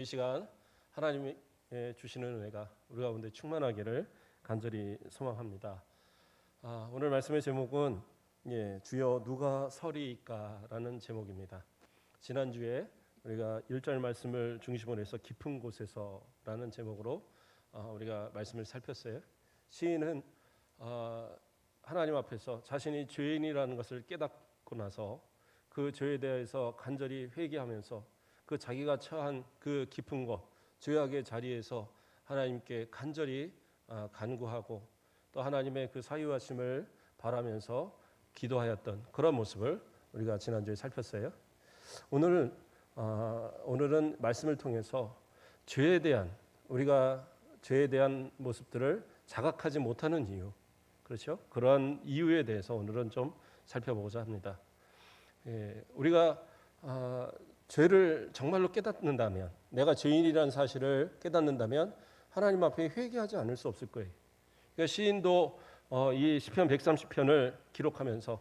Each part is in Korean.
이 시간 하나님이 주시는 은혜가 우리 가운데 충만하기를 간절히 소망합니다. 오늘 말씀의 제목은 주여 누가 서리이까라는 제목입니다. 지난주에 우리가 1절 말씀을 중심으로 해서 깊은 곳에서라는 제목으로 우리가 말씀을 살폈어요. 시인은 하나님 앞에서 자신이 죄인이라는 것을 깨닫고 나서 그 죄에 대해서 간절히 회개하면서 그 자기가 처한 그 깊은 곳, 죄악의 자리에서 하나님께 간절히 간구하고 또 하나님의 그 사유하심을 바라면서 기도하였던 그런 모습을 우리가 지난주에 살폈어요. 오늘은 말씀을 통해서 우리가 죄에 대한 모습들을 자각하지 못하는 이유, 그렇죠? 그런 이유에 대해서 오늘은 좀 살펴보고자 합니다. 우리가 죄를 정말로 깨닫는다면, 내가 죄인이라는 사실을 깨닫는다면 하나님 앞에 회개하지 않을 수 없을 거예요. 그러니까 시인도 이 시편 130편을 기록하면서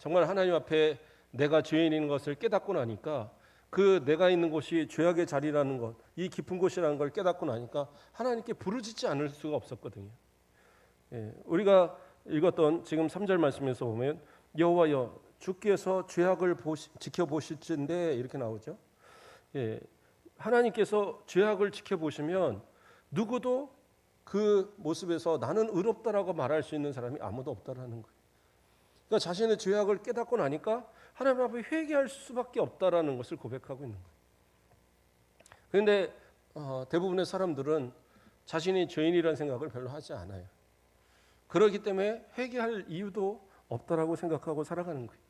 정말 하나님 앞에 내가 죄인인 것을 깨닫고 나니까 그 내가 있는 곳이 죄악의 자리라는 것, 이 깊은 곳이라는 걸 깨닫고 나니까 하나님께 부르짖지 않을 수가 없었거든요. 우리가 읽었던 지금 3절 말씀에서 보면 여호와여 주께서 죄악을 지켜보실진데 이렇게 나오죠. 하나님께서 죄악을 지켜보시면 누구도 그 모습에서 나는 의롭다라고 말할 수 있는 사람이 아무도 없다라는 거예요. 그러니까 자신의 죄악을 깨닫고 나니까 하나님 앞에 회개할 수밖에 없다라는 것을 고백하고 있는 거예요. 그런데 대부분의 사람들은 자신이 죄인이라는 생각을 별로 하지 않아요. 그렇기 때문에 회개할 이유도 없다라고 생각하고 살아가는 거예요.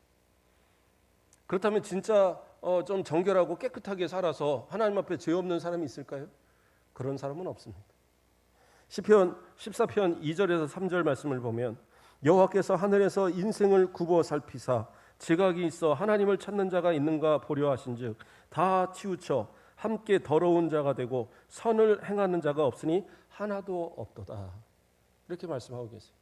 그렇다면 진짜 좀 정결하고 깨끗하게 살아서 하나님 앞에 죄 없는 사람이 있을까요? 그런 사람은 없습니다. 시편 14편 2절에서 3절 말씀을 보면 여호와께서 하늘에서 인생을 굽어 살피사 지각이 있어 하나님을 찾는 자가 있는가 보려 하신즉 다 치우쳐 함께 더러운 자가 되고 선을 행하는 자가 없으니 하나도 없도다. 이렇게 말씀하고 계세요.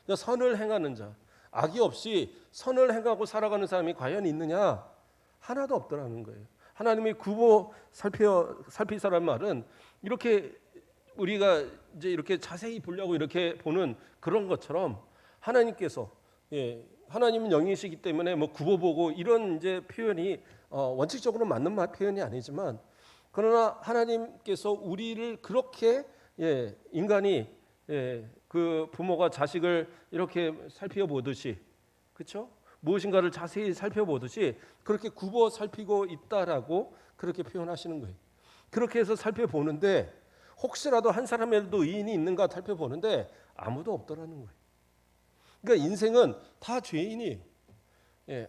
그러니까 선을 행하는 자, 악이 없이 선을 행하고 살아가는 사람이 과연 있느냐? 하나도 없더라는 거예요. 하나님이 굽어 살피사란 말은 이렇게 우리가 이제 이렇게 자세히 보려고 이렇게 보는 그런 것처럼 하나님께서 하나님은 영이시기 때문에 뭐 굽어보고 이런 이제 표현이 원칙적으로 맞는 표현이 아니지만 그러나 하나님께서 우리를 그렇게 인간이 그 부모가 자식을 이렇게 살펴보듯이, 그렇죠? 무엇인가를 자세히 살펴보듯이 그렇게 굽어 살피고 있다라고 그렇게 표현하시는 거예요. 그렇게 해서 살펴보는데 혹시라도 한 사람이라도 의인이 있는가 살펴보는데 아무도 없더라는 거예요. 그러니까 인생은 다 죄인이에요.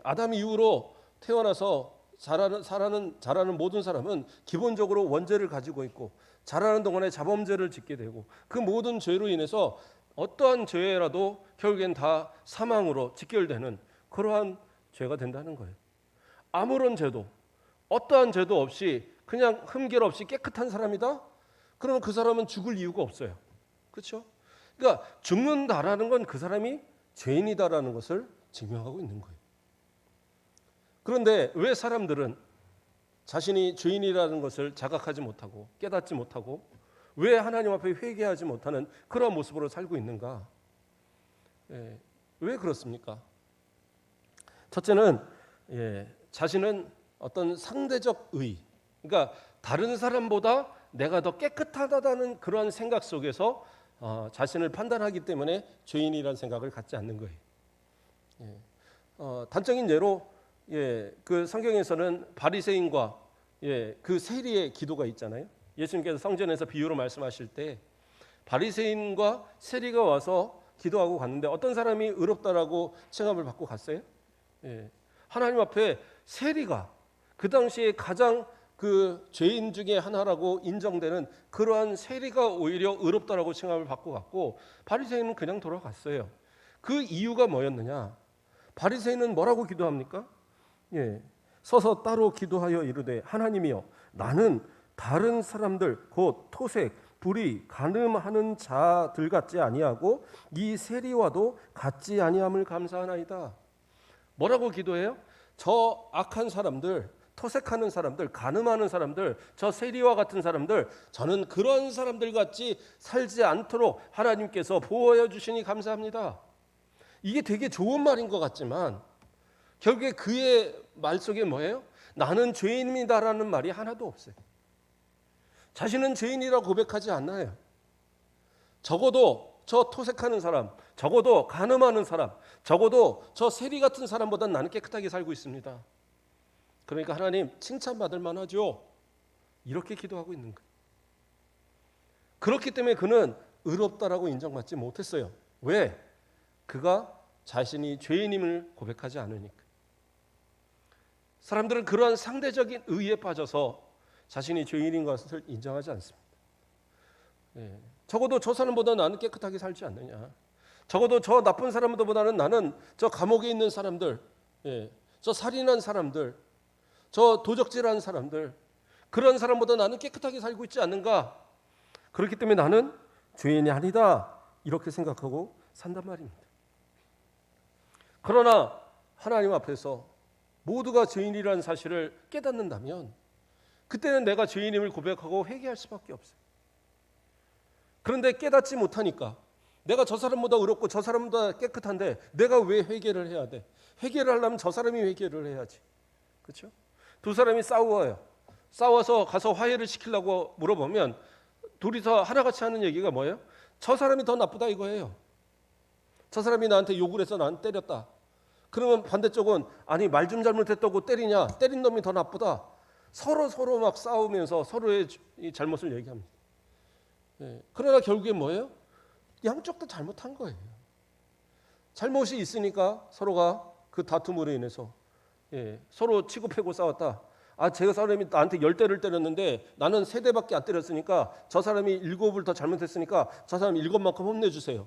아담 이후로 태어나서 자라는 모든 사람은 기본적으로 원죄를 가지고 있고 자라는 동안에 자범죄를 짓게 되고 그 모든 죄로 인해서 어떠한 죄라도 결국엔 다 사망으로 직결되는 그러한 죄가 된다는 거예요. 아무런 죄도 어떠한 죄도 없이 그냥 흠결 없이 깨끗한 사람이다? 그러면 그 사람은 죽을 이유가 없어요. 그렇죠? 그러니까 죽는다라는 건 그 사람이 죄인이다라는 것을 증명하고 있는 거예요. 그런데 왜 사람들은 자신이 죄인이라는 것을 자각하지 못하고 깨닫지 못하고 왜 하나님 앞에 회개하지 못하는 그런 모습으로 살고 있는가? 왜 그렇습니까? 첫째는 자신은 어떤 상대적 의, 그러니까 다른 사람보다 내가 더 깨끗하다는 그런 생각 속에서 자신을 판단하기 때문에 죄인이라는 생각을 갖지 않는 거예요. 단적인 예로 그 성경에서는 바리새인과 그 세리의 기도가 있잖아요. 예수님께서 성전에서 비유로 말씀하실 때 바리새인과 세리가 와서 기도하고 갔는데 어떤 사람이 의롭다라고 칭함을 받고 갔어요? 하나님 앞에 세리가 그 당시에 가장 그 죄인 중에 하나라고 인정되는 그러한 세리가 오히려 의롭다라고 칭함을 받고 갔고 바리새인은 그냥 돌아갔어요. 그 이유가 뭐였느냐? 바리새인은 뭐라고 기도합니까? 서서 따로 기도하여 이르되 하나님이여 나는 다른 사람들 곧 토색, 불의, 간음하는 자들 같지 아니하고 이 세리와도 같지 아니함을 감사하나이다. 뭐라고 기도해요? 저 악한 사람들, 토색하는 사람들, 간음하는 사람들, 저 세리와 같은 사람들, 저는 그런 사람들 같이 살지 않도록 하나님께서 보호해 주시니 감사합니다. 이게 되게 좋은 말인 것 같지만 결국에 그의 말 속에 뭐예요? 나는 죄인입니다라는 말이 하나도 없어요. 자신은 죄인이라고 고백하지 않나요? 적어도 저 토색하는 사람, 적어도 간음하는 사람, 적어도 저 세리 같은 사람보다 나는 깨끗하게 살고 있습니다. 그러니까 하나님 칭찬받을 만하죠. 이렇게 기도하고 있는 거예요. 그렇기 때문에 그는 의롭다라고 인정받지 못했어요. 왜? 그가 자신이 죄인임을 고백하지 않으니까. 사람들은 그러한 상대적인 의에 빠져서 자신이 죄인인 것을 인정하지 않습니다. 적어도 저 사람보다 나는 깨끗하게 살지 않느냐. 적어도 저 나쁜 사람보다는 나는 저 감옥에 있는 사람들, 저 살인한 사람들, 저 도적질한 사람들, 그런 사람보다 나는 깨끗하게 살고 있지 않는가. 그렇기 때문에 나는 죄인이 아니다 이렇게 생각하고 산단 말입니다. 그러나 하나님 앞에서 모두가 죄인이라는 사실을 깨닫는다면 그때는 내가 죄인임을 고백하고 회개할 수밖에 없어요. 그런데 깨닫지 못하니까 내가 저 사람보다 의롭고 저 사람보다 깨끗한데 내가 왜 회개를 해야 돼? 회개를 하려면 저 사람이 회개를 해야지. 그렇죠? 두 사람이 싸워요. 싸워서 가서 화해를 시키려고 물어보면 둘이서 하나같이 하는 얘기가 뭐예요? 저 사람이 더 나쁘다 이거예요. 저 사람이 나한테 욕을 해서 나한테 때렸다. 그러면 반대쪽은 아니 말 좀 잘못했다고 때리냐? 때린 놈이 더 나쁘다. 서로 막 싸우면서 서로의 잘못을 얘기합니다. 그러나 결국에 뭐예요? 양쪽 다 잘못한 거예요. 잘못이 있으니까 서로가 그 다툼으로 인해서 서로 치고 패고 싸웠다. 제가 사람이 나한테 10대를 때렸는데 나는 3대밖에 안 때렸으니까 저 사람이 7을 더 잘못했으니까 저 사람 7만큼 혼내주세요.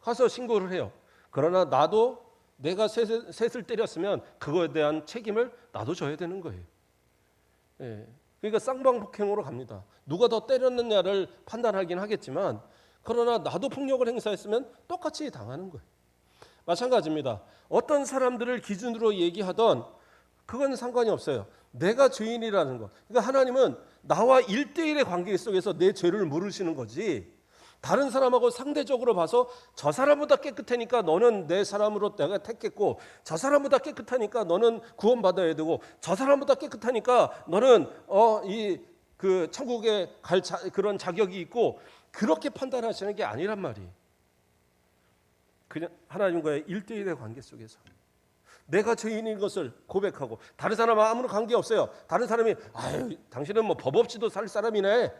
가서 신고를 해요. 그러나 나도 내가 셋을 때렸으면 그거에 대한 책임을 나도 져야 되는 거예요. 그러니까 쌍방폭행으로 갑니다. 누가 더 때렸느냐를 판단하긴 하겠지만 그러나 나도 폭력을 행사했으면 똑같이 당하는 거예요. 마찬가지입니다. 어떤 사람들을 기준으로 얘기하던 그건 상관이 없어요. 내가 죄인이라는 것. 그러니까 하나님은 나와 1대1의 관계 속에서 내 죄를 물으시는 거지 다른 사람하고 상대적으로 봐서 저 사람보다 깨끗하니까 너는 내 사람으로 내가 택했고 저 사람보다 깨끗하니까 너는 구원받아야 되고 저 사람보다 깨끗하니까 너는 그 천국에 갈 그런 자격이 있고 그렇게 판단하시는 게 아니란 말이에요. 그냥 하나님과의 1대1의 관계 속에서 내가 죄인인 것을 고백하고 다른 사람과 아무런 관계 없어요. 다른 사람이 당신은 뭐 법 없이도 살 사람이네.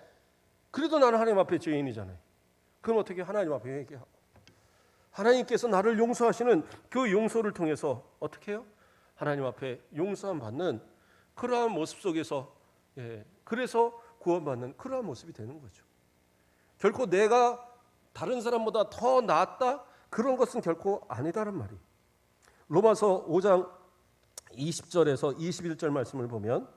그래도 나는 하나님 앞에 죄인이잖아요. 그럼 어떻게 하나님 앞에 회개하고 하나님께서 나를 용서하시는 그 용서를 통해서 어떻게 해요? 하나님 앞에 용서함 받는 그러한 모습 속에서 그래서 구원받는 그러한 모습이 되는 거죠. 결코 내가 다른 사람보다 더 낫다 그런 것은 결코 아니다란 말이에요. 로마서 5장 20절에서 21절 말씀을 보면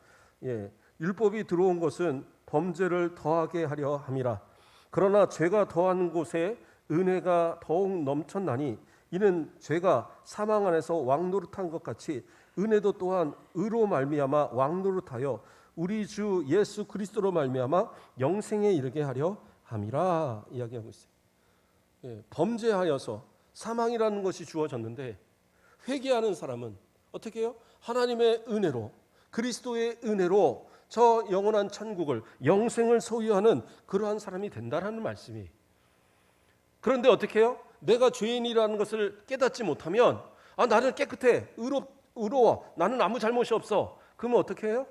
율법이 들어온 것은 범죄를 더하게 하려 함이라. 그러나 죄가 더한 곳에 은혜가 더욱 넘쳤나니 이는 죄가 사망 안에서 왕노릇한 것 같이 은혜도 또한 의로 말미암아 왕노릇하여 우리 주 예수 그리스도로 말미암아 영생에 이르게 하려 함이라 이야기하고 있어요. 범죄하여서 사망이라는 것이 주어졌는데 회개하는 사람은 어떻게 해요? 하나님의 은혜로 그리스도의 은혜로 저 영원한 천국을 영생을 소유하는 그러한 사람이 된다는 말씀이. 그런데 어떻게 해요? 내가 죄인이라는 것을 깨닫지 못하면 나는 깨끗해 의로워 나는 아무 잘못이 없어. 그러면 어떻게 해요?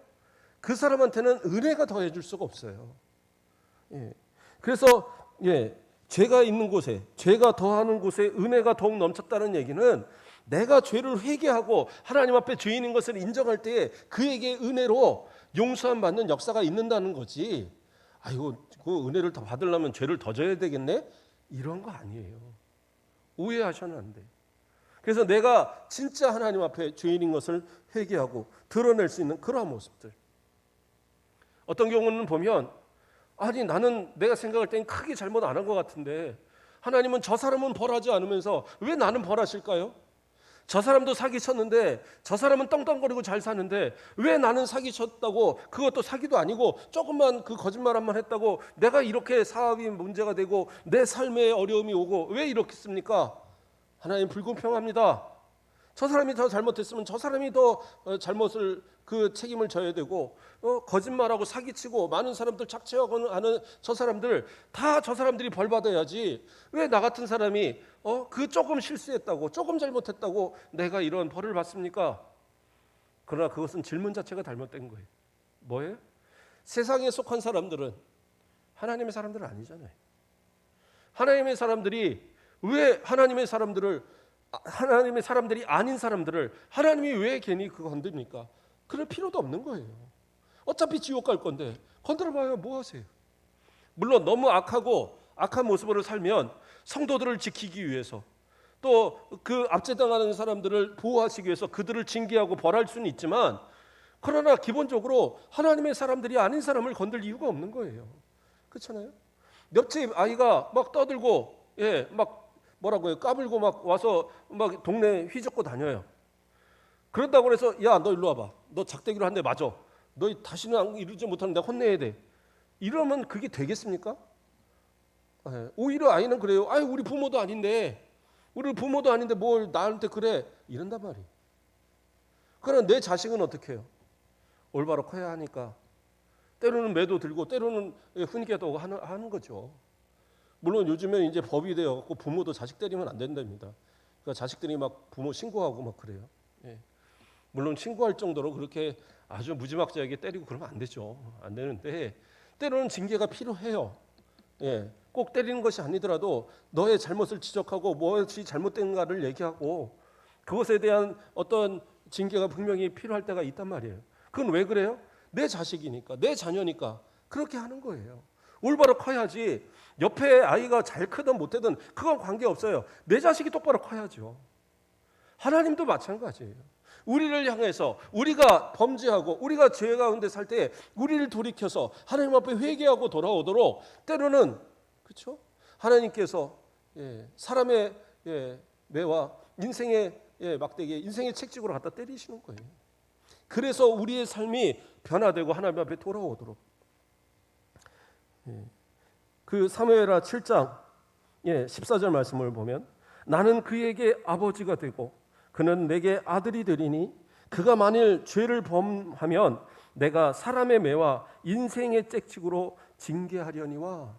그 사람한테는 은혜가 더해 줄 수가 없어요. 그래서 죄가 있는 곳에 죄가 더하는 곳에 은혜가 더욱 넘쳤다는 얘기는 내가 죄를 회개하고 하나님 앞에 죄인인 것을 인정할 때에 그에게 은혜로 용서함 받는 역사가 있는다는 거지. 그 은혜를 더 받으려면 죄를 더 져야 되겠네? 이런 거 아니에요. 오해하셔는 안 돼. 그래서 내가 진짜 하나님 앞에 죄인인 것을 회개하고 드러낼 수 있는 그러한 모습들. 어떤 경우는 보면 나는 내가 생각할 땐 크게 잘못 안 한 것 같은데 하나님은 저 사람은 벌하지 않으면서 왜 나는 벌하실까요? 저 사람도 사기쳤는데 저 사람은 떵떵거리고 잘 사는데 왜 나는 사기쳤다고, 그것도 사기도 아니고 조금만 그 거짓말 한 번 했다고 내가 이렇게 사업이 문제가 되고 내 삶에 어려움이 오고 왜 이렇겠습니까? 하나님 불공평합니다. 저 사람이 더 잘못했으면 저 사람이 더 잘못을 그 책임을 져야 되고, 거짓말하고 사기치고 많은 사람들 착취하고 하는 저 사람들 다 저 사람들이 벌 받아야지, 왜 나 같은 사람이 그 조금 실수했다고 조금 잘못했다고 내가 이런 벌을 받습니까? 그러나 그것은 질문 자체가 잘못된 거예요. 뭐예요? 세상에 속한 사람들은 하나님의 사람들은 아니잖아요. 하나님의 사람들이 왜 하나님의 사람들이 아닌 사람들을 하나님이 왜 괜히 그거 건듭니까? 그럴 필요도 없는 거예요. 어차피 지옥 갈 건데 건드려봐야 뭐 하세요? 물론 너무 악하고 악한 모습으로 살면 성도들을 지키기 위해서, 또 그 압제당하는 사람들을 보호하시기 위해서 그들을 징계하고 벌할 수는 있지만, 그러나 기본적으로 하나님의 사람들이 아닌 사람을 건들 이유가 없는 거예요. 그렇잖아요? 옆집 아이가 막 떠들고 막 뭐라고요? 까불고 막 와서 막 동네 휘젓고 다녀요. 그런다고 해서 야, 너 일로 와봐. 너 작대기로 한 대 맞아. 너 다시는 이러지 못하는 내가 혼내야 돼. 이러면 그게 되겠습니까? 오히려 아이는 그래요. 아유, 우리 부모도 아닌데 뭘 나한테 그래. 이런단 말이에요. 그러나 내 자식은 어떻게 해요? 올바로 커야 하니까 때로는 매도 들고 때로는 훈계도 하는 거죠. 물론 요즘에 이제 법이 되어갖고 부모도 자식 때리면 안 된답니다. 그러니까 자식들이 막 부모 신고하고 막 그래요. 물론 신고할 정도로 그렇게 아주 무지막지하게 때리고 그러면 안 되죠. 안 되는데 때로는 징계가 필요해요. 꼭 때리는 것이 아니더라도 너의 잘못을 지적하고 무엇이 잘못된가를 얘기하고 그것에 대한 어떤 징계가 분명히 필요할 때가 있단 말이에요. 그건 왜 그래요? 내 자식이니까, 내 자녀니까 그렇게 하는 거예요. 올바로 커야지. 옆에 아이가 잘 크든 못하든 그건 관계없어요. 내 자식이 똑바로 커야죠. 하나님도 마찬가지예요. 우리를 향해서 우리가 범죄하고 우리가 죄 가운데 살 때 우리를 돌이켜서 하나님 앞에 회개하고 돌아오도록 때로는, 그렇죠? 하나님께서 사람의 매와 인생의 막대기에 인생의 책찍으로 갖다 때리시는 거예요. 그래서 우리의 삶이 변화되고 하나님 앞에 돌아오도록. 그 사무엘하 7장 14절 말씀을 보면, 나는 그에게 아버지가 되고 그는 내게 아들이 되리니 그가 만일 죄를 범하면 내가 사람의 매와 인생의 잭칙으로 징계하려니와.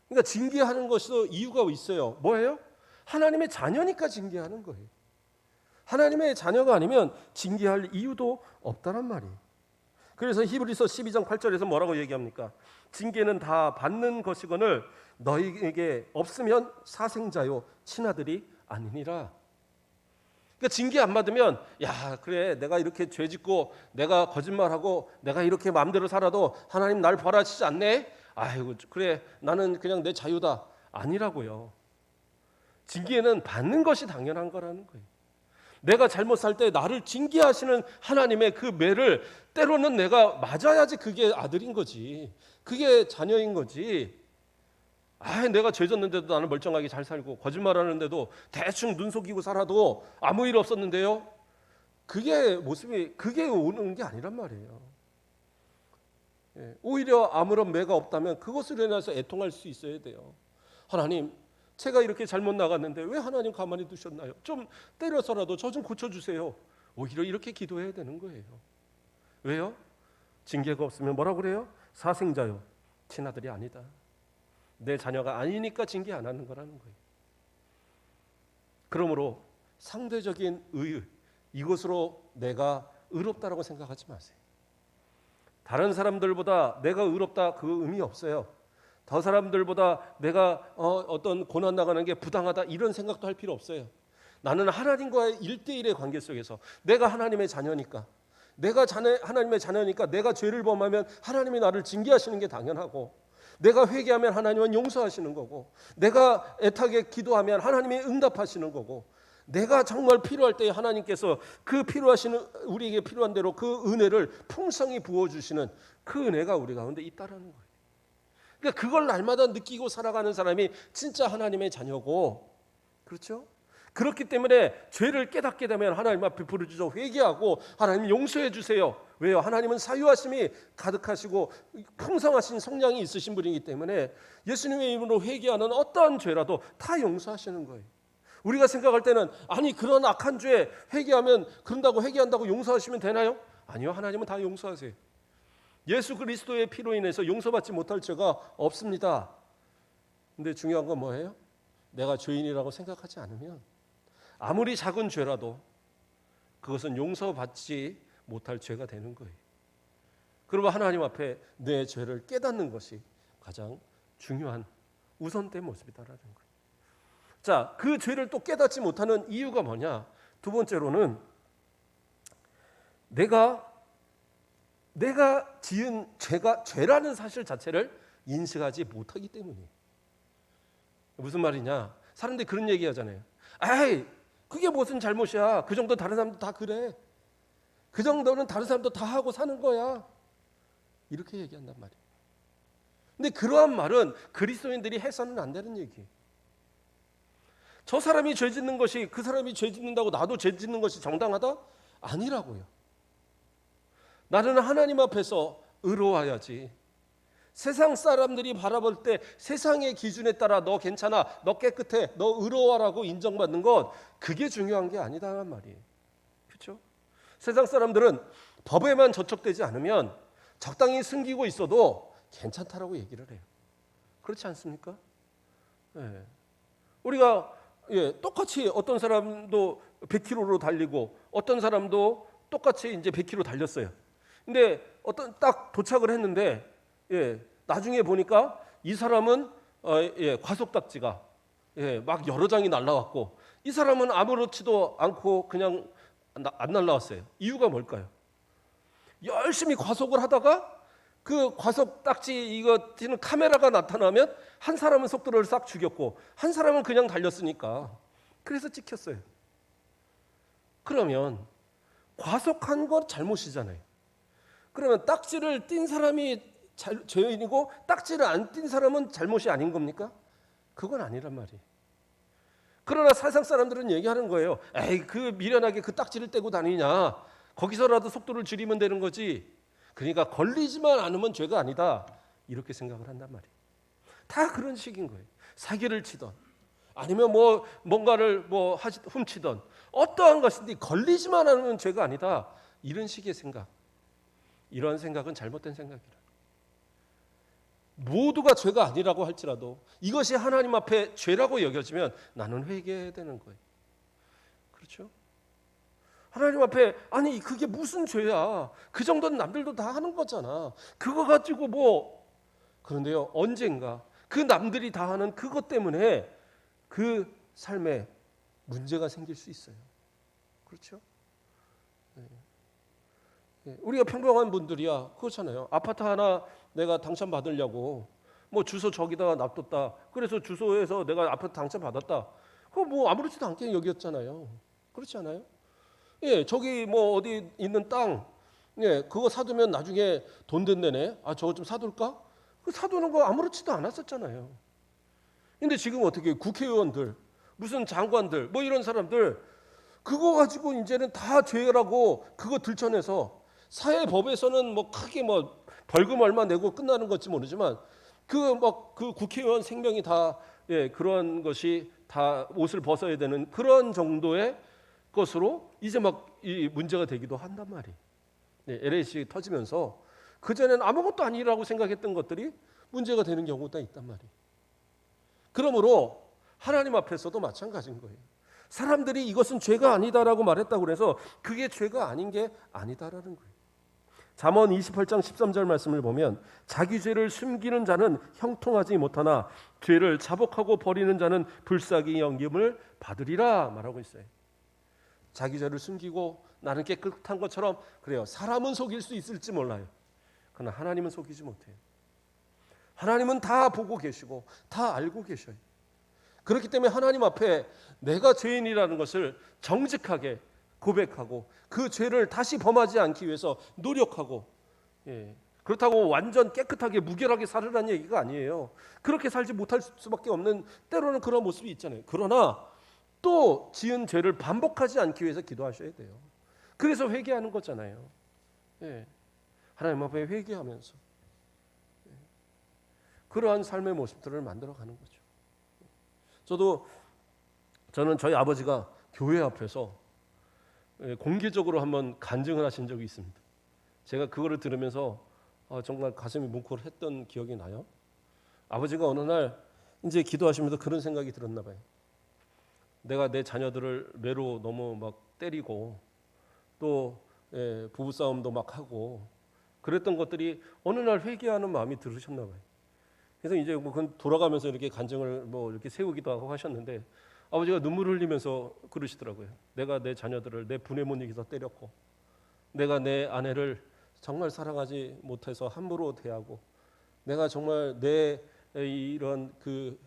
그러니까 징계하는 것도 이유가 있어요. 뭐예요? 하나님의 자녀니까 징계하는 거예요. 하나님의 자녀가 아니면 징계할 이유도 없다란 말이에요. 그래서 히브리서 12장 8절에서 뭐라고 얘기합니까? 징계는 다 받는 것이거늘 너희에게 없으면 사생자요 친아들이 아니니라. 그러니까 징계 안 받으면 야, 그래, 내가 이렇게 죄짓고 내가 거짓말하고 내가 이렇게 마음대로 살아도 하나님 날 벌하시지 않네? 아이고, 그래, 나는 그냥 내 자유다. 아니라고요. 징계는 받는 것이 당연한 거라는 거예요. 내가 잘못 살 때 나를 징계하시는 하나님의 그 매를 때로는 내가 맞아야지 그게 아들인 거지. 그게 자녀인 거지. 내가 죄 졌는데도 나는 멀쩡하게 잘 살고 거짓말하는데도 대충 눈 속이고 살아도 아무 일 없었는데요. 그게 오는 게 아니란 말이에요. 오히려 아무런 매가 없다면 그것으로 인해서 애통할 수 있어야 돼요. 하나님, 제가 이렇게 잘못 나갔는데 왜 하나님 가만히 두셨나요? 좀 때려서라도 저 좀 고쳐주세요. 오히려 이렇게 기도해야 되는 거예요. 왜요? 징계가 없으면 뭐라고 그래요? 사생자요, 친아들이 아니다. 내 자녀가 아니니까 징계 안 하는 거라는 거예요. 그러므로 상대적인 의, 이것으로 내가 의롭다라고 생각하지 마세요. 다른 사람들보다 내가 의롭다, 그 의미 없어요. 더 사람들보다 내가 어떤 고난 나가는 게 부당하다, 이런 생각도 할 필요 없어요. 나는 하나님과의 1대1의 관계 속에서 내가 하나님의 자녀니까, 하나님의 자녀니까 내가 죄를 범하면 하나님이 나를 징계하시는 게 당연하고, 내가 회개하면 하나님은 용서하시는 거고, 내가 애타게 기도하면 하나님이 응답하시는 거고, 내가 정말 필요할 때 하나님께서 그 우리에게 필요한 대로 그 은혜를 풍성히 부어주시는 그 은혜가 우리 가운데 있다라는 거예요. 그러니까 그걸 날마다 느끼고 살아가는 사람이 진짜 하나님의 자녀고, 그렇죠? 그렇기 때문에 죄를 깨닫게 되면 하나님 앞에 부르짖어 회개하고 하나님 용서해 주세요. 왜요? 하나님은 사유하심이 가득하시고 풍성하신 성량이 있으신 분이기 때문에 예수님의 이름으로 회개하는 어떠한 죄라도 다 용서하시는 거예요. 우리가 생각할 때는 아니 그런 악한 죄 회개하면 그런다고 회개한다고 용서하시면 되나요? 아니요. 하나님은 다 용서하세요. 예수 그리스도의 피로 인해서 용서받지 못할 죄가 없습니다. 근데 중요한 건 뭐예요? 내가 죄인이라고 생각하지 않으면 아무리 작은 죄라도 그것은 용서받지 못할 죄가 되는 거예요. 그러면 하나님 앞에 내 죄를 깨닫는 것이 가장 중요한 우선된 모습이다라는 거예요. 자, 그 죄를 또 깨닫지 못하는 이유가 뭐냐? 두 번째로는 내가 지은 죄가 죄라는 사실 자체를 인식하지 못하기 때문이에요. 무슨 말이냐? 사람들이 그런 얘기 하잖아요. 에이, 그게 무슨 잘못이야. 그 정도 다른 사람도 다 그래. 그 정도는 다른 사람도 다 하고 사는 거야. 이렇게 얘기한단 말이에요. 근데 그러한 말은 그리스도인들이 해서는 안 되는 얘기예요. 저 사람이 죄 짓는 것이 그 사람이 죄 짓는다고 나도 죄 짓는 것이 정당하다? 아니라고요. 나는 하나님 앞에서 의로워야지. 세상 사람들이 바라볼 때 세상의 기준에 따라 너 괜찮아, 너 깨끗해, 너 의로워라고 인정받는 건 그게 중요한 게 아니다란 말이에요. 그렇죠? 세상 사람들은 법에만 저촉되지 않으면 적당히 숨기고 있어도 괜찮다라고 얘기를 해요. 그렇지 않습니까? 네. 우리가 똑같이 어떤 사람도 100km로 달리고 어떤 사람도 똑같이 이제 100km 달렸어요. 근데 어떤 딱 도착을 했는데 나중에 보니까 이 사람은 과속딱지가 막 여러 장이 날라왔고 이 사람은 아무렇지도 않고 그냥 안 날라왔어요. 이유가 뭘까요? 열심히 과속을 하다가 그 과속딱지 이거 띄는 카메라가 나타나면 한 사람은 속도를 싹 죽였고 한 사람은 그냥 달렸으니까 그래서 찍혔어요. 그러면 과속한 건 잘못이잖아요. 그러면 딱지를 띈 사람이 죄인이고 딱지를 안 띈 사람은 잘못이 아닌 겁니까? 그건 아니란 말이에요. 그러나 세상 사람들은 얘기하는 거예요. 에이, 그 미련하게 그 딱지를 떼고 다니냐. 거기서라도 속도를 줄이면 되는 거지. 그러니까 걸리지만 않으면 죄가 아니다. 이렇게 생각을 한단 말이에요. 다 그런 식인 거예요. 사기를 치던 아니면 뭔가를 훔치던 어떠한 것인지 걸리지만 않으면 죄가 아니다. 이런 식의 생각. 이런 생각은 잘못된 생각이라. 모두가 죄가 아니라고 할지라도 이것이 하나님 앞에 죄라고 여겨지면 나는 회개해야 되는 거예요. 그렇죠? 하나님 앞에 아니 그게 무슨 죄야. 그 정도는 남들도 다 하는 거잖아. 그거 가지고 그런데요. 언젠가 그 남들이 다 하는 그것 때문에 그 삶에 문제가 생길 수 있어요. 그렇죠? 우리가 평범한 분들이야 그렇잖아요. 아파트 하나 내가 당첨받으려고 주소 저기다가 놔뒀다. 그래서 주소에서 내가 아파트 당첨받았다. 그거 아무렇지도 않게 여겼잖아요. 그렇지 않아요? 저기 어디 있는 땅, 그거 사두면 나중에 돈 된다네. 아 저거 좀 사둘까? 그 사두는 거 아무렇지도 않았었잖아요. 근데 지금 어떻게 국회의원들, 무슨 장관들, 이런 사람들 그거 가지고 이제는 다 죄라고 그거 들춰내서 사회법에서는 크게 벌금 얼마 내고 끝나는 건지 모르지만 그 국회의원 생명이 다 그런 것이 다 옷을 벗어야 되는 그런 정도의 것으로 이제 이 문제가 되기도 한단 말이에요. LH 터지면서 그전에는 아무것도 아니라고 생각했던 것들이 문제가 되는 경우가 있단 말이에요. 그러므로 하나님 앞에서도 마찬가지인 거예요. 사람들이 이것은 죄가 아니다라고 말했다고 해서 그게 죄가 아닌 게 아니다라는 거예요. 잠언 28장 13절 말씀을 보면 자기 죄를 숨기는 자는 형통하지 못하나 죄를 자복하고 버리는 자는 불쌍히 여김을 받으리라 말하고 있어요. 자기 죄를 숨기고 나는 깨끗한 것처럼 그래요. 사람은 속일 수 있을지 몰라요. 그러나 하나님은 속이지 못해요. 하나님은 다 보고 계시고 다 알고 계셔요. 그렇기 때문에 하나님 앞에 내가 죄인이라는 것을 정직하게 고백하고 그 죄를 다시 범하지 않기 위해서 노력하고 그렇다고 완전 깨끗하게 무결하게 살으라는 얘기가 아니에요. 그렇게 살지 못할 수밖에 없는 때로는 그런 모습이 있잖아요. 그러나 또 지은 죄를 반복하지 않기 위해서 기도하셔야 돼요. 그래서 회개하는 거잖아요. 예. 하나님 앞에 회개하면서 그러한 삶의 모습들을 만들어가는 거죠. 저는 저희 아버지가 교회 앞에서 공개적으로 한번 간증을 하신 적이 있습니다. 제가 그거를 들으면서 정말 가슴이 뭉클했던 기억이 나요. 아버지가 어느 날 이제 기도하시면서 그런 생각이 들었나 봐요. 내가 내 자녀들을 뇌로 너무 막 때리고 또 부부싸움도 막 하고 그랬던 것들이 어느 날 회개하는 마음이 들으셨나 봐요. 그래서 이제 뭐 그건 돌아가면서 이렇게 간증을 뭐 이렇게 세우기도 하고 하셨는데 아버지가 눈물을 흘리면서 그러시더라고요. 내가 내 자녀들을 내 분에 못 이겨서 때렸고, 내가 내 아내를 정말 사랑하지 못해서 함부로 대하고, 내가 정말 내 이런 그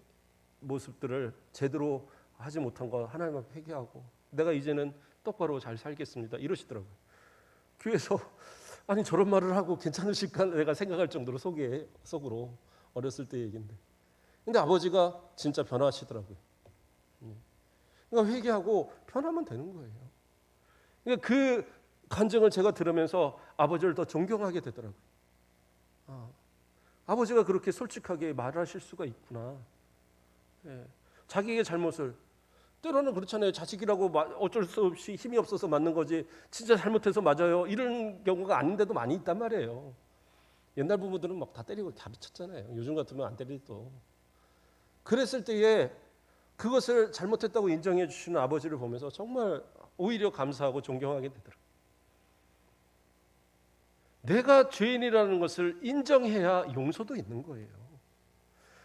모습들을 제대로 하지 못한 거 하나님 앞에 회개하고, 내가 이제는 똑바로 잘 살겠습니다. 이러시더라고요. 교회에서 아니 저런 말을 하고 괜찮으실까 내가 생각할 정도로 속으로 어렸을 때 얘기인데, 근데 아버지가 진짜 변화하시더라고요. 그러니까 회개하고 변하면 되는 거예요. 그러니까 그 간증을 제가 들으면서 아버지를 더 존경하게 되더라고요. 아버지가 그렇게 솔직하게 말하실 수가 있구나. 자기의 잘못을, 때로는 그렇잖아요. 자식이라고 어쩔 수 없이 힘이 없어서 맞는 거지 진짜 잘못해서 맞아요 이런 경우가 아닌데도 많이 있단 말이에요. 옛날 부모들은 막 다 때리고 다 미쳤잖아요. 요즘 같으면 안 때리도. 그랬을 때에 그것을 잘못했다고 인정해 주시는 아버지를 보면서 정말 오히려 감사하고 존경하게 되더라고요. 내가 죄인이라는 것을 인정해야 용서도 있는 거예요.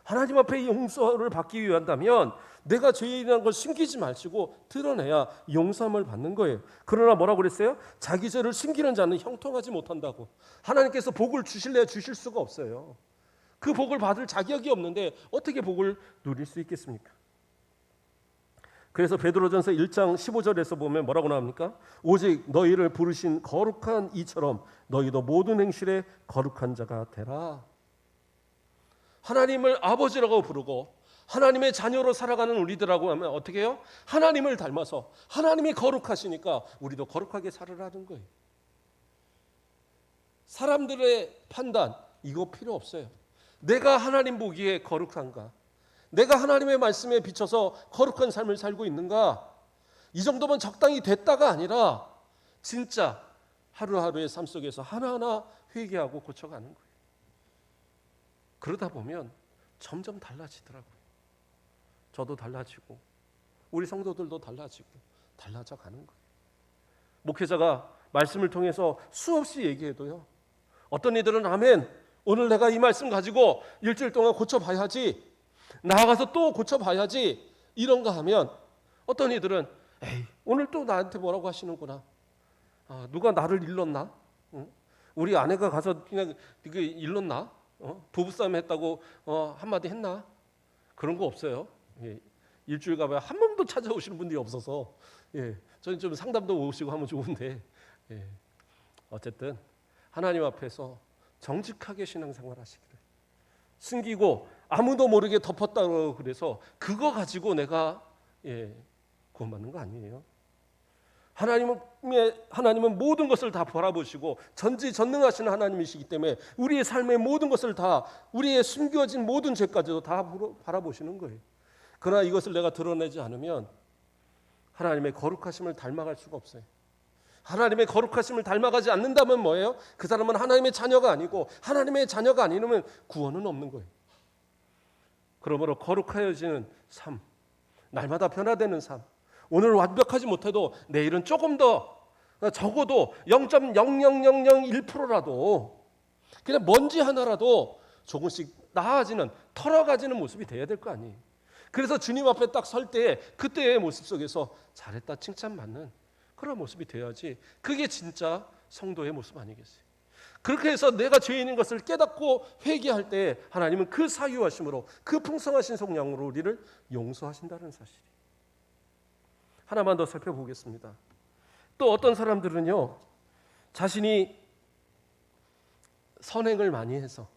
하나님 앞에 용서를 받기 위한다면 내가 죄인이라는 걸 숨기지 마시고 드러내야 용서함을 받는 거예요. 그러나 뭐라고 그랬어요? 자기 죄를 숨기는 자는 형통하지 못한다고. 하나님께서 복을 주실래야 주실 수가 없어요. 그 복을 받을 자격이 없는데 어떻게 복을 누릴 수 있겠습니까? 그래서 베드로전서 1장 15절에서 보면 뭐라고 나옵니까? 오직 너희를 부르신 거룩한 이처럼 너희도 모든 행실에 거룩한 자가 되라. 하나님을 아버지라고 부르고 하나님의 자녀로 살아가는 우리들하고 하면 어떻게 해요? 하나님을 닮아서 하나님이 거룩하시니까 우리도 거룩하게 살아라는 거예요. 사람들의 판단 이거 필요 없어요. 내가 하나님 보기에 거룩한가? 내가 하나님의 말씀에 비춰서 거룩한 삶을 살고 있는가? 이 정도면 적당히 됐다가 아니라 진짜 하루하루의 삶 속에서 하나하나 회개하고 고쳐가는 거예요. 그러다 보면 점점 달라지더라고요. 저도 달라지고 우리 성도들도 달라지고 달라져 가는 거예요. 목회자가 말씀을 통해서 수없이 얘기해도요. 어떤 이들은 아멘, 오늘 내가 이 말씀 가지고 일주일 동안 고쳐봐야지, 나아가서 또 고쳐봐야지 이런가 하면 어떤 이들은 에이 오늘 또 나한테 뭐라고 하시는구나. 누가 나를 일렀나? 우리 아내가 가서 그냥 일렀나? 부부싸움 했다고 한마디 했나? 그런 거 없어요. 일주일 가봐야 한 번도 찾아오시는 분들이 없어서 저는 좀 상담도 오시고 하면 좋은데 어쨌든 하나님 앞에서 정직하게 신앙생활 하시기를, 숨기고 아무도 모르게 덮었다고 그래서 그거 가지고 내가 구원받는 거 아니에요. 하나님은 모든 것을 다 바라보시고 전지전능하신 하나님이시기 때문에 우리의 삶의 모든 것을 다, 우리의 숨겨진 모든 죄까지도 다 바라보시는 거예요. 그러나 이것을 내가 드러내지 않으면 하나님의 거룩하심을 닮아갈 수가 없어요. 하나님의 거룩하심을 닮아가지 않는다면 뭐예요? 그 사람은 하나님의 자녀가 아니고, 하나님의 자녀가 아니면 구원은 없는 거예요. 그러므로 거룩하여지는 삶, 날마다 변화되는 삶, 오늘 완벽하지 못해도 내일은 조금 더, 적어도 0.00001%라도 그냥 먼지 하나라도 조금씩 나아지는, 털어가지는 모습이 돼야 될 거 아니에요. 그래서 주님 앞에 딱 설 때 그때의 모습 속에서 잘했다 칭찬받는 그런 모습이 돼야지, 그게 진짜 성도의 모습 아니겠어요? 그렇게 해서 내가 죄인인 것을 깨닫고 회개할 때 하나님은 그 사유하심으로, 그 풍성하신 성령으로 우리를 용서하신다는 사실이. 하나만 더 살펴보겠습니다. 또 어떤 사람들은요, 자신이 선행을 많이 해서,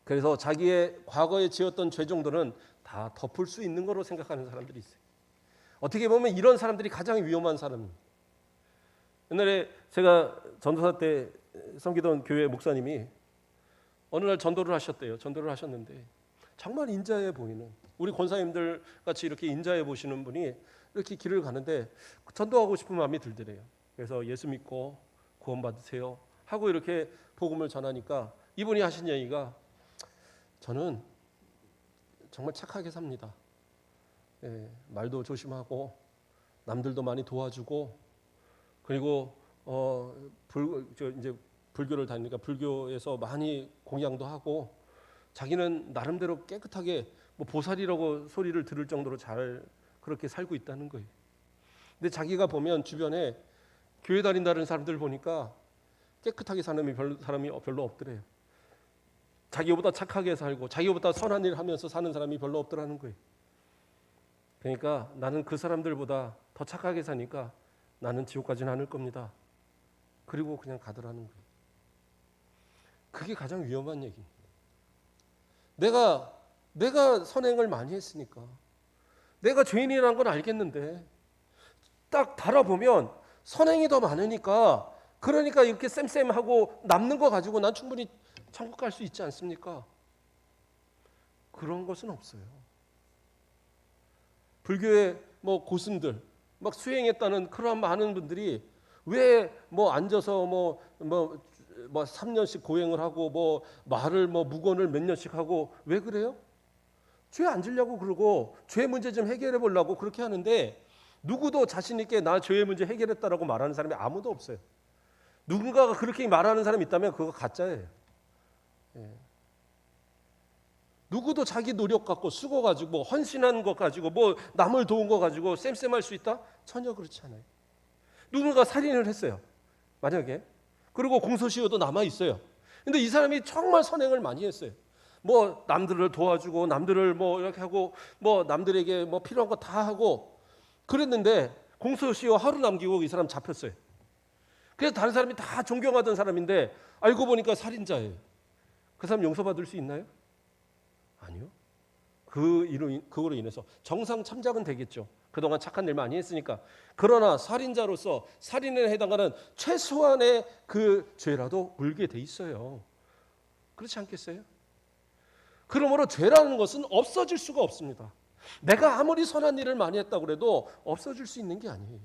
그래서 자기의 과거에 지었던 죄 정도는 다 덮을 수 있는 거로 생각하는 사람들이 있어요. 어떻게 보면 이런 사람들이 가장 위험한 사람입니다. 옛날에 제가 전도사 때 섬기던 교회 목사님이 어느 날 전도를 하셨대요. 전도를 하셨는데 정말 인자해 보이는, 우리 권사님들 같이 이렇게 인자해 보시는 분이 이렇게 길을 가는데 전도하고 싶은 마음이 들더래요. 그래서 예수 믿고 구원 받으세요 하고 이렇게 복음을 전하니까 이분이 하신 얘기가, 저는 정말 착하게 삽니다. 예, 말도 조심하고 남들도 많이 도와주고, 그리고 이제 불교를 다니니까 불교에서 많이 공양도 하고, 자기는 나름대로 깨끗하게 뭐 보살이라고 소리를 들을 정도로 잘 그렇게 살고 있다는 거예요. 근데 자기가 보면 주변에 교회 다닌다는 사람들 보니까 깨끗하게 사는 사람이 별로 없더래요. 자기보다 착하게 살고 자기보다 선한 일 하면서 사는 사람이 별로 없더라는 거예요. 그러니까 나는 그 사람들보다 더 착하게 사니까 나는 지옥 가지는 않을 겁니다. 그리고 그냥 가더라는 거예요. 그게 가장 위험한 얘기입니다. 내가 선행을 많이 했으니까, 내가 죄인이라는 건 알겠는데 딱 달아보면 선행이 더 많으니까, 그러니까 이렇게 쌤쌤하고 남는 거 가지고 난 충분히 천국 갈 수 있지 않습니까? 그런 것은 없어요. 불교의 뭐 고승들 막 수행했다는 그런 많은 분들이 왜 뭐 앉아서 뭐 3년씩 고행을 하고 뭐 말을 뭐 묵언을 몇 년씩 하고 왜 그래요? 죄 안 지려고 그러고 죄 문제 좀 해결해 보려고 그렇게 하는데, 누구도 자신 있게 나 죄의 문제 해결했다라고 말하는 사람이 아무도 없어요. 누군가가 그렇게 말하는 사람이 있다면 그거 가짜예요. 예. 누구도 자기 노력 갖고 수고 가지고 헌신한 것 가지고 뭐 남을 도운 거 가지고 쌤쌤할 수 있다? 전혀 그렇지 않아요. 누군가 살인을 했어요, 만약에. 그리고 공소시효도 남아 있어요. 근데 이 사람이 정말 선행을 많이 했어요. 뭐 남들을 도와주고 남들을 뭐 이렇게 하고 뭐 남들에게 뭐 필요한 거 다 하고 그랬는데 공소시효 하루 남기고 이 사람 잡혔어요. 그래서 다른 사람이 다 존경하던 사람인데 알고 보니까 살인자예요. 그 사람 용서받을 수 있나요? 아니요. 그거로 인해서 정상 참작은 되겠죠. 그동안 착한 일 많이 했으니까. 그러나 살인자로서 살인에 해당하는 최소한의 그 죄라도 물게 돼 있어요. 그렇지 않겠어요? 그러므로 죄라는 것은 없어질 수가 없습니다. 내가 아무리 선한 일을 많이 했다고 해도 없어질 수 있는 게 아니에요.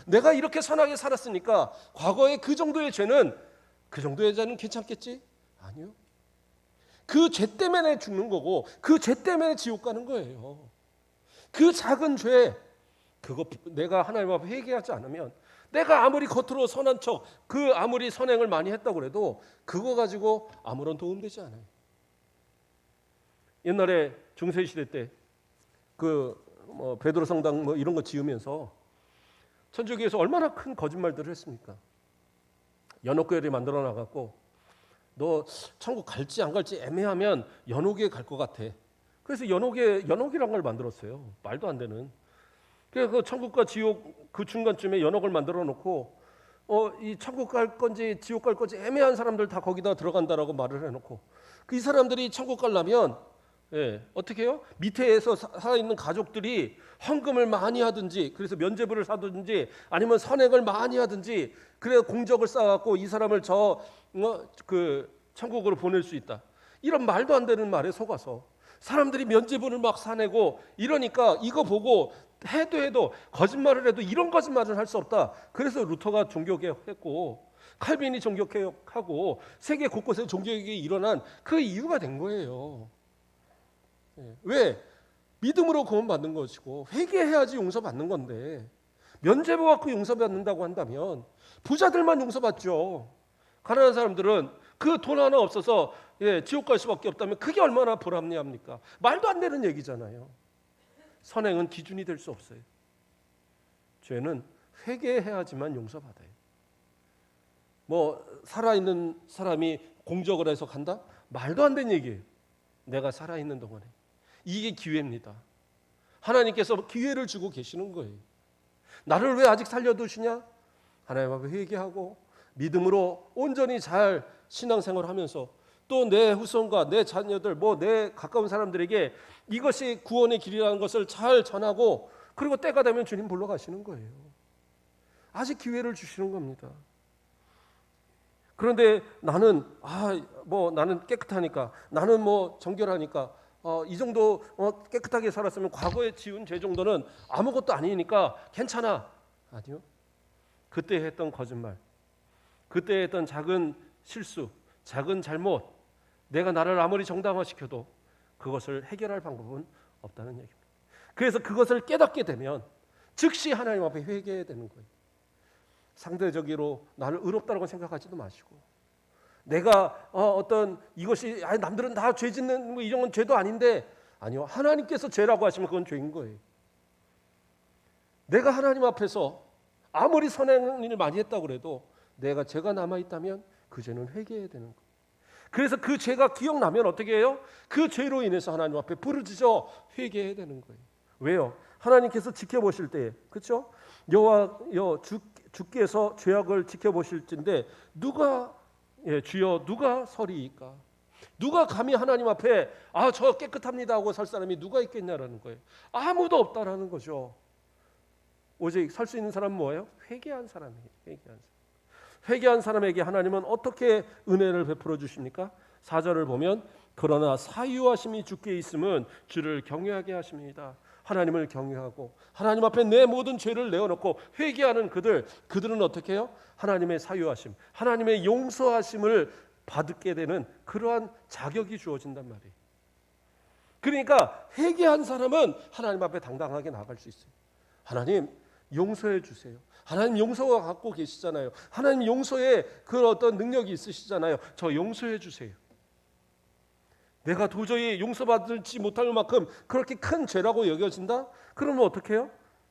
내가 이렇게 선하게 살았으니까 과거에 그 정도의 죄는, 그 정도의 죄는 괜찮겠지? 아니요. 그 죄 때문에 죽는 거고 그 죄 때문에 지옥 가는 거예요. 그 작은 죄, 그거 내가 하나님 앞에 회개하지 않으면, 내가 아무리 겉으로 선한 척, 그 아무리 선행을 많이 했다고 해도 그거 가지고 아무런 도움되지 않아요. 옛날에 중세시대 때 그 뭐 베드로 성당 뭐 이런 거 지으면서 천주교에서 얼마나 큰 거짓말들을 했습니까? 연옥교회를 만들어 놔갖고 너 천국 갈지 안 갈지 애매하면 연옥에 갈 것 같아. 그래서 연옥이란 걸 만들었어요. 말도 안 되는. 그래서 그 천국과 지옥 그 중간쯤에 연옥을 만들어 놓고 이 천국 갈 건지 지옥 갈 건지 애매한 사람들 다 거기다 들어간다라고 말을 해놓고, 이 사람들이 천국 가려면 어떻게 해요? 밑에서 살아있는 가족들이 헌금을 많이 하든지, 그래서 면죄부를 사든지, 아니면 선행을 많이 하든지, 그래야 공적을 쌓아갖고 이 사람을 그 천국으로 보낼 수 있다. 이런 말도 안 되는 말에 속아서 사람들이 면죄부를 막 사내고 이러니까 이거 보고 해도 거짓말을 해도 이런 거짓말을 할 수 없다. 그래서 루터가 종교개혁했고 칼빈이 종교개혁하고 세계 곳곳에 종교개혁이 일어난 그 이유가 된 거예요. 왜? 믿음으로 구원받는 것이고 회개해야지 용서받는 건데, 면죄부 갖고 용서받는다고 한다면 부자들만 용서받죠. 가난한 사람들은 그 돈 하나 없어서 지옥 갈 수밖에 없다면 그게 얼마나 불합리합니까? 말도 안 되는 얘기잖아요. 선행은 기준이 될 수 없어요. 죄는 회개해야지만 용서받아요. 뭐 살아있는 사람이 공적을 해서 간다? 말도 안 되는 얘기예요. 내가 살아있는 동안에. 이게 기회입니다. 하나님께서 기회를 주고 계시는 거예요. 나를 왜 아직 살려두시냐? 하나님 앞에 회개하고 믿음으로 온전히 잘 신앙생활을 하면서 또 내 후손과 내 자녀들, 뭐 내 가까운 사람들에게 이것이 구원의 길이라는 것을 잘 전하고 그리고 때가 되면 주님 불러가시는 거예요. 아직 기회를 주시는 겁니다. 그런데 나는 나는 깨끗하니까, 나는 정결하니까, 이 정도 깨끗하게 살았으면 과거에 지은 죄 정도는 아무것도 아니니까 괜찮아. 아니요. 그때 했던 거짓말, 그때 했던 작은 실수, 작은 잘못, 내가 나를 아무리 정당화시켜도 그것을 해결할 방법은 없다는 얘기입니다. 그래서 그것을 깨닫게 되면 즉시 하나님 앞에 회개해야 되는 거예요. 상대적으로 나를 의롭다고 생각하지도 마시고, 내가 어떤 이것이 남들은 다 죄 짓는 이런 건 죄도 아닌데, 아니요, 하나님께서 죄라고 하시면 그건 죄인 거예요. 내가 하나님 앞에서 아무리 선한 일을 많이 했다고 그래도 내가 죄가 남아있다면 그 죄는 회개해야 되는 거예요. 그래서 그 죄가 기억나면 어떻게 해요? 그 죄로 인해서 하나님 앞에 부르짖어 회개해야 되는 거예요. 왜요? 하나님께서 지켜보실 때, 그렇죠? 주께서 죄악을 지켜보실진데 주여 누가 서리이까? 누가 감히 하나님 앞에 저 깨끗합니다 하고 설 사람이 누가 있겠냐라는 거예요. 아무도 없다라는 거죠. 오직 설 수 있는 사람은 뭐예요? 회개한 사람이에요. 회개한 사람에게 하나님은 어떻게 은혜를 베풀어 주십니까? 4절을 보면, 그러나 사유하심이 주께 있음은 주를 경외하게 하십니다. 하나님을 경외하고 하나님 앞에 내 모든 죄를 내어놓고 회개하는 그들은 어떻게 해요? 하나님의 사유하심, 하나님의 용서하심을 받게 되는 그러한 자격이 주어진단 말이에요. 그러니까 회개한 사람은 하나님 앞에 당당하게 나갈 수 있어요. 하나님 용서해 주세요. 하나님 용서가 갖고 계시잖아요. 하나님 용서에 그 어떤 능력이 있으시잖아요. 저 용서해 주세요. 내가 도저히 용서받지 못할 만큼 그렇게 큰 죄라고 여겨진다? 그러면 어떻게 해요?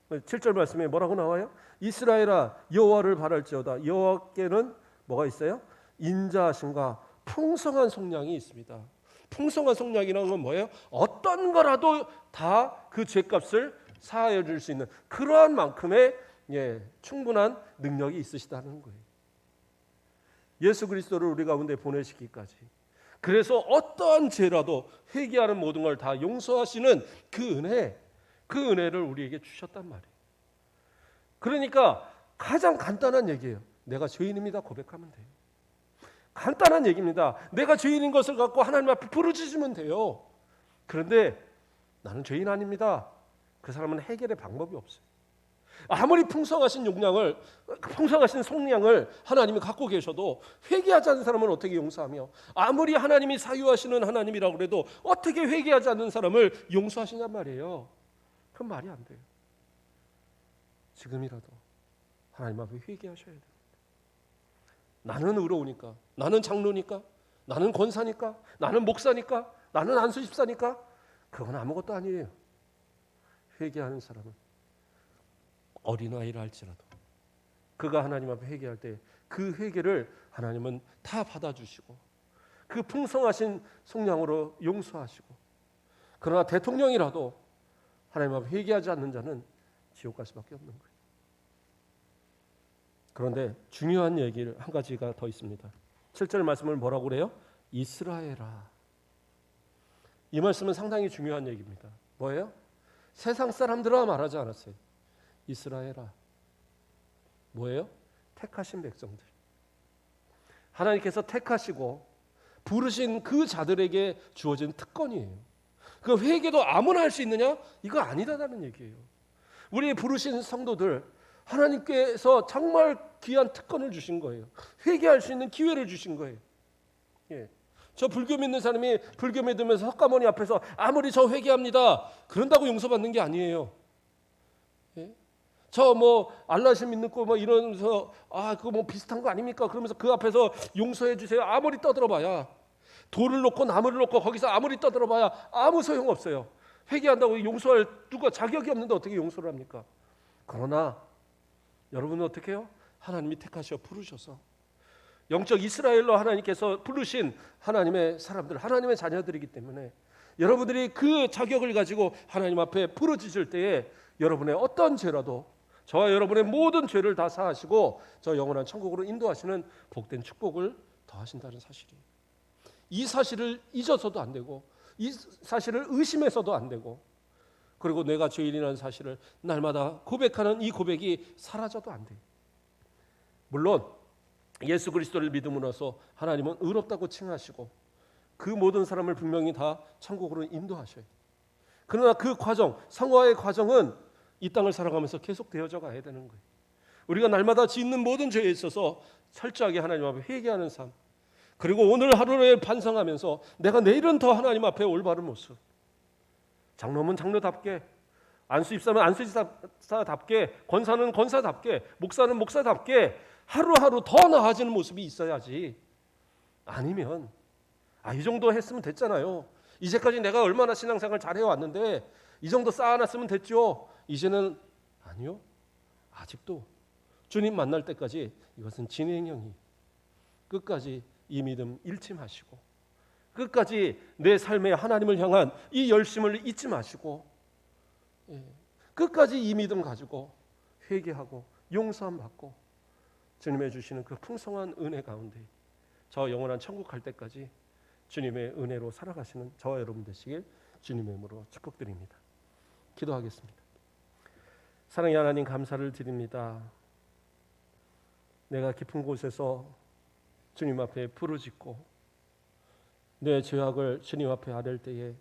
7절 말씀에 뭐라고 나와요? 이스라엘아 여호와를 바랄지어다. 여호와께는 뭐가 있어요? 인자하심과 풍성한 속량이 있습니다. 풍성한 속량이라는 건 뭐예요? 어떤 거라도 다 그 죄값을 사하여 줄 수 있는 그러한 만큼의 충분한 능력이 있으시다는 거예요. 예수 그리스도를 우리 가운데 보내시기까지, 그래서 어떠한 죄라도 회개하는 모든 걸 다 용서하시는 그 은혜를 우리에게 주셨단 말이에요. 그러니까 가장 간단한 얘기예요. 내가 죄인입니다 고백하면 돼요. 간단한 얘기입니다. 내가 죄인인 것을 갖고 하나님 앞에 부르짖으면 돼요. 그런데 나는 죄인 아닙니다. 그 사람은 해결의 방법이 없어요. 아무리 풍성하신 속량을 하나님이 갖고 계셔도 회개하지 않는 사람은 어떻게 용서하며, 아무리 하나님이 사유하시는 하나님이라고 해도 어떻게 회개하지 않는 사람을 용서하시냔 말이에요. 그건 말이 안 돼요. 지금이라도 하나님 앞에 회개하셔야 돼요. 나는 의로우니까, 나는 장로니까, 나는 권사니까, 나는 목사니까, 나는 안수 집사니까, 그건 아무것도 아니에요. 회개하는 사람은 어린아이라 할지라도 그가 하나님 앞에 회개할 때 그 회개를 하나님은 다 받아주시고 그 풍성하신 속량으로 용서하시고, 그러나 대통령이라도 하나님 앞에 회개하지 않는 자는 지옥 갈 수밖에 없는 거예요. 그런데 중요한 얘기를 한 가지가 더 있습니다. 7절 말씀을 뭐라고 그래요? 이스라엘아. 이 말씀은 상당히 중요한 얘기입니다. 뭐예요? 세상 사람들아 말하지 않았어요. 이스라엘아. 뭐예요? 택하신 백성들. 하나님께서 택하시고 부르신 그 자들에게 주어진 특권이에요. 그 회개도 아무나 할 수 있느냐? 이거 아니다라는 얘기예요. 우리 부르신 성도들, 하나님께서 정말 귀한 특권을 주신 거예요. 회개할 수 있는 기회를 주신 거예요. 저 불교 믿는 사람이 불교 믿으면서 석가모니 앞에서 아무리 저 회개합니다 그런다고 용서받는 게 아니에요. 저 알라신 믿고 이러면서 그거 비슷한 거 아닙니까? 그러면서 그 앞에서 용서해 주세요 아무리 떠들어봐야, 돌을 놓고 나무를 놓고 거기서 아무리 떠들어봐야 아무 소용 없어요. 회개한다고 용서할 누가 자격이 없는데 어떻게 용서를 합니까? 그러나 여러분은 어떻게 해요? 하나님이 택하셔 부르셔서 영적 이스라엘로 하나님께서 부르신 하나님의 사람들, 하나님의 자녀들이기 때문에 여러분들이 그 자격을 가지고 하나님 앞에 부르짖을 때에 여러분의 어떤 죄라도 저와 여러분의 모든 죄를 다 사하시고 저 영원한 천국으로 인도하시는 복된 축복을 더하신다는 사실이에요. 이 사실을 잊어서도 안 되고, 이 사실을 의심해서도 안 되고, 그리고 내가 죄인이라는 사실을 날마다 고백하는 이 고백이 사라져도 안 돼요. 물론 예수 그리스도를 믿음으로써 하나님은 의롭다고 칭하시고 그 모든 사람을 분명히 다 천국으로 인도하셔요. 그러나 그 과정, 성화의 과정은 이 땅을 살아가면서 계속 되어져 가야 되는 거예요. 우리가 날마다 짓는 모든 죄에 있어서 철저하게 하나님 앞에 회개하는 삶, 그리고 오늘 하루를 반성하면서 내가 내일은 더 하나님 앞에 올바른 모습, 장로는 장로답게, 안수집사는 안수집사답게, 권사는 권사답게, 목사는 목사답게 하루하루 더 나아지는 모습이 있어야지. 아니면 이 정도 했으면 됐잖아요. 이제까지 내가 얼마나 신앙생활 잘해왔는데 이 정도 쌓아놨으면 됐죠. 이제는 아니요. 아직도 주님 만날 때까지 이것은 진행형이, 끝까지 이 믿음 잃지 마시고 끝까지 내 삶에 하나님을 향한 이 열심을 잊지 마시고 끝까지 이 믿음 가지고 회개하고 용서함 받고 주님의 주시는 그 풍성한 은혜 가운데 저 영원한 천국 갈 때까지 주님의 은혜로 살아가시는 저와 여러분 되시길 주님의 이름으로 축복드립니다. 기도하겠습니다. 사랑의 하나님, 감사를 드립니다. 내가 깊은 곳에서 주님 앞에 부르짖고 내 죄악을 주님 앞에 아댈 때에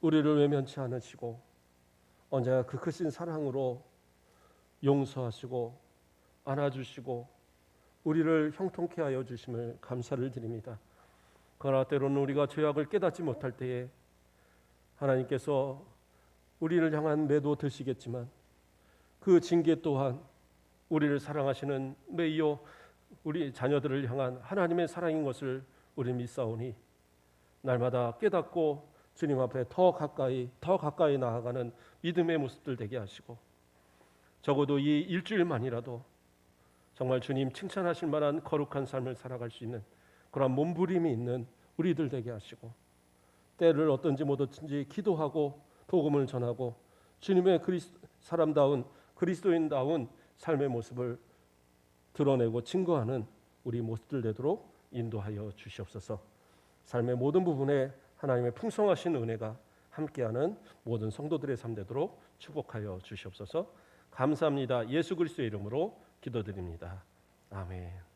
우리를 외면치 않으시고 언제나 그 크신 사랑으로 용서하시고 안아주시고 우리를 형통케 하여 주심을 감사를 드립니다. 그러나 때로는 우리가 죄악을 깨닫지 못할 때에 하나님께서 우리를 향한 매도 드시겠지만 그 징계 또한 우리를 사랑하시는 매이요 우리 자녀들을 향한 하나님의 사랑인 것을 우리 믿사오니 날마다 깨닫고 주님 앞에 더 가까이 나아가는 믿음의 모습들 되게 하시고 적어도 이 일주일만이라도 정말 주님 칭찬하실 만한 거룩한 삶을 살아갈 수 있는 그런 몸부림이 있는 우리들 되게 하시고 때를 어떤지 못든지 기도하고 복음을 전하고 주님의 사람다운 그리스도인다운 삶의 모습을 드러내고 증거하는 우리 모습들 되도록 인도하여 주시옵소서. 삶의 모든 부분에 하나님의 풍성하신 은혜가 함께하는 모든 성도들의 삶 되도록 축복하여 주시옵소서. 감사합니다. 예수 그리스도의 이름으로 기도드립니다. 아멘.